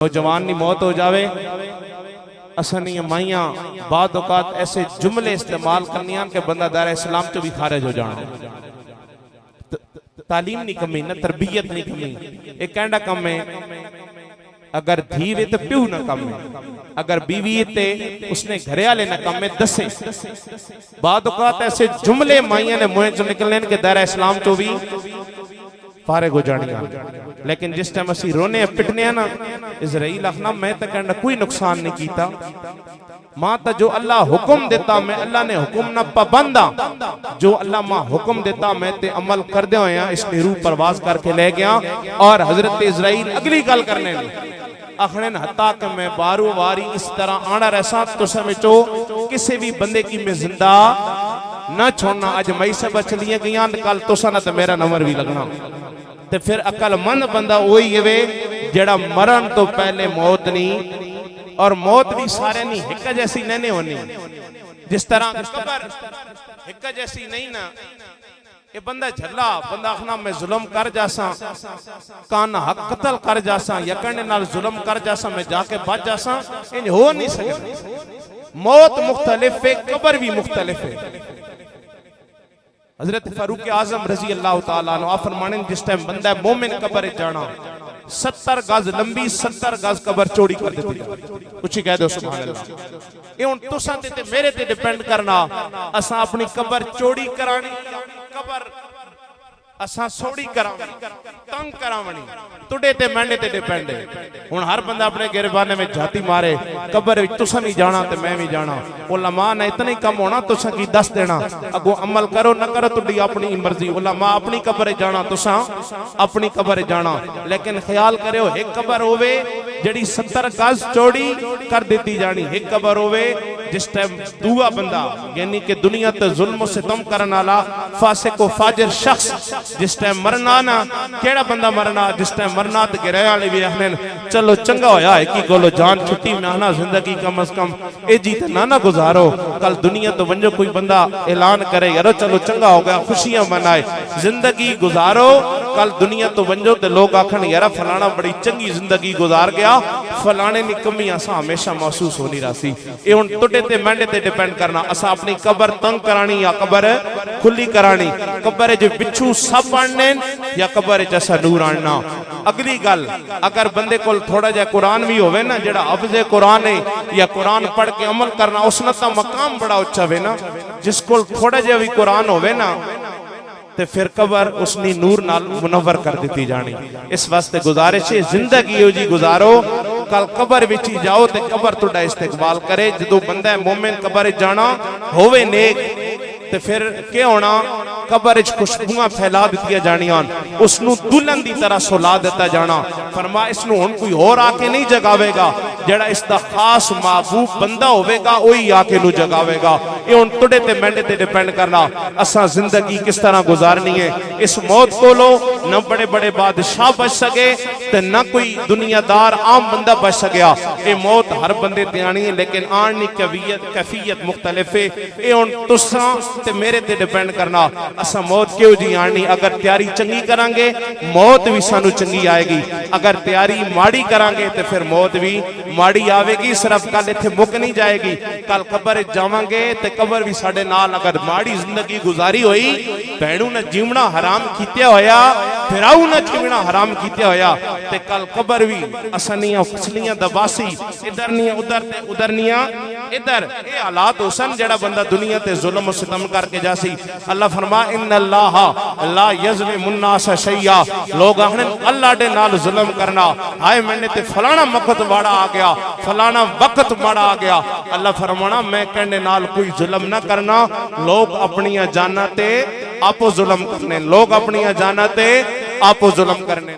नौजवान की मौत हो जावे असनिया माइया बाद औकात ऐसे जुमले इस्तेमाल करनियां कि बंदा दायरा इस्लाम चो भी खारिज हो जाना। तालीम नहीं कमी ना तरबियत नहीं कमी, एक कहना कम है। अगर धी वे तो प्यू ना कम है, अगर बीवी ते उसने घरे वाले ना कम है दसे। बाद औकात ऐसे जुमले माइया ने मुंह चो निकलने के दायरा इस्लाम चो भी फारिग हो जानिया। लेकिन जिस टाइम असी रोने पिटने ना इजराइल आखना मैं तो कहना कोई नुकसान नहीं कीता, मां तो जो अल्लाह हुक्म देता मैं अल्लाह ने हुक्म ना पाबंदा, जो अल्लाह मां हुक्म देता मैं ते अमल कर दे होया। इसने रूह परवाज करके ले गया और हजरत इजराइल अगली गल करने आखने हता कि मैं बारो बारी इस तरह आना रहसा तो समझो किसी भी बंदे की मैं जिंदा ना छोड़ना। अज मई सब चलिए गई कल तुसा ना तो मेरा नंबर भी लगना। ते फिर अकलमंद बंदा वही है जेड़ा मरण तो पहले मौत नहीं, और मौत भी सारे नहीं एक जैसी नहीं होनी। जिस तरह कब्र एक जैसी नहीं ना, ये बंदा झल्ला बंदा आखना मैं जुल्म कर जासा कान हक कतल कर जासा या करने नाल जुल्म कर जासा मैं जाके बच जासा, इन हो नहीं सकता। मौत मुख्तलिफ है, कब्र भी मुख्तलिफ है। हजरत फारूक आजम रजी अल्लाह तआला अन्हु फरमाने जिस टाइम बंदा मोमिन कब्र जाना 70 गज लंबी 70 गज कब्र चौड़ी कर देती। कुछ कह दो सुभान अल्लाह। ये हुन तुसां ते मेरे ते डिपेंड करना असां अपनी कब्र चौड़ी करानी कब्र असां सोड़ी करावनी तंग करावनी तुडे ते मैंने ते डिपेंड है। हुन हर बंदा अपने गिरबाने में जाती मारे कब्र विच तुसां भी जाना ते मैं भी जाना। उलमा ने इतना ही कम होना तुसां की दस देना, अगो अमल करो ना करो तुडी अपनी मर्जी। उलमा अपनी कब्र जाना तुसां अपनी कब्र जाना, लेकिन ख्याल करो एक कब्र होवे जड़ी 70 गज चौड़ी कर दी जानी। एक कब्र होवे जिस टाइम दूआ बंदा यानी कि दुनिया ते जुल्म सितम करने वाला फासिक व फाजिर शख्स जिस टाइम मरना ना, केड़ा बंदा मरना जिस टाइम मरना तो गिरे वाले भी आखने चलो चंगा होया है कि गोलो जान छुट्टी में आना जिंदगी कम अज कम ए जी ते ना गुजारो, कल दुनिया तो वंजो कोई बंदा ऐलान करे यारो चलो चंगा हो गया खुशियां मनाए जिंदगी गुजारो, कल दुनिया तो वंजो ते लोग आखन यार फलाना बड़ी चंगी जिंदगी गुजार गया, फलाने नी कमी असा हमेशा महसूस होनी रासी। ये हुन तुडे ते मैंडे ते डिपेंड करना असा अपनी कब्र तंग करानी या कब्र खुली करानी, कब्र च बिच्छू सब आणने या कब्र च असा नूर आणना। अगली गल अगर बंदे को थोड़ा जा कुरान भी होवे ना जेड़ा हाफिज़े कुरान है या कुरान पढ़ के अमल करना उसने तो मकाम बड़ा उच्चा वे ना। जिसको थोड़ा जा भी कुरान होवे ना ते फिर कब्र उसनी नूर नाल मुनव्वर कर दी जानी। इस वास्ते गुजारिश है जिंदगी हो जी गुजारो, कल कब्र विच ही जाओ ते कब्र तुहाडा इस्तकबाल करे। जदों बंदा मोमिन कब्र जाना होवे नेक ते फिर क्या होना कब्र च खुशबुआं फैला दित्तियां जानियां, उसनू दुल्हन की तरह सुला दिता जाना। फरमा इसनू हुण कोई होर आके नहीं जगावेगा, जेड़ा इसका खास महबूब बंदा होवेगा वही आके नू जगावेगा। ये हुण तुहाडे ते मैंडे ते डिपेंड करना असां जिंदगी किस तरह गुजारनी है। इस मौत कोलो न बड़े बड़े बादशाह बच सके ते न कोई दुनियादार आम बंदा बच सकया। ये मौत हर बंदे ते आनी है, लेकिन आनी कैफियत मुख्तलिफ है। ये हुण तुसां ते मेरे ते डिपेंड करना असा मौत क्यों जी आनी। अगर तैयारी चंगी करांगे मौत भी सानू चंगी आएगी, अगर तैयारी माड़ी करांगे तो फिर मौत भी माड़ी आवेगी। सिर्फ गल इत्थे मुक नहीं जाएगी, कल कब्र जावांगे तो कब्र भी साडे नाल अगर माड़ी जिंदगी गुजारी होई भैणू ने जीवना हराम कीतिया होया फिराऊ ने जीवना हराम कीतिया होया ते कल कब्र भी असनियां फसलियां दबासी इधर नहीं उधर ते उधर नहीं इधर। ये हालात हुसन जेड़ा बंदा दुनिया ते जुल्म सितम करके जासी। अल्लाह फरमा इन्नल्लाह ला यज़लिमुन नास शैया, लोग आखने अल्लाह दे नाल जुल्म करना हाय मैंने ते फलाना वक्त माड़ा आ गया फलाना वक्त माड़ा आ गया। अल्लाह फरमाना मैं कहने नाल कोई जुल्म ना करना, लोग अपनियां जाना ते आपो जुल्म करने, लोग अपनियां जाना ते आपो जुल्म करने।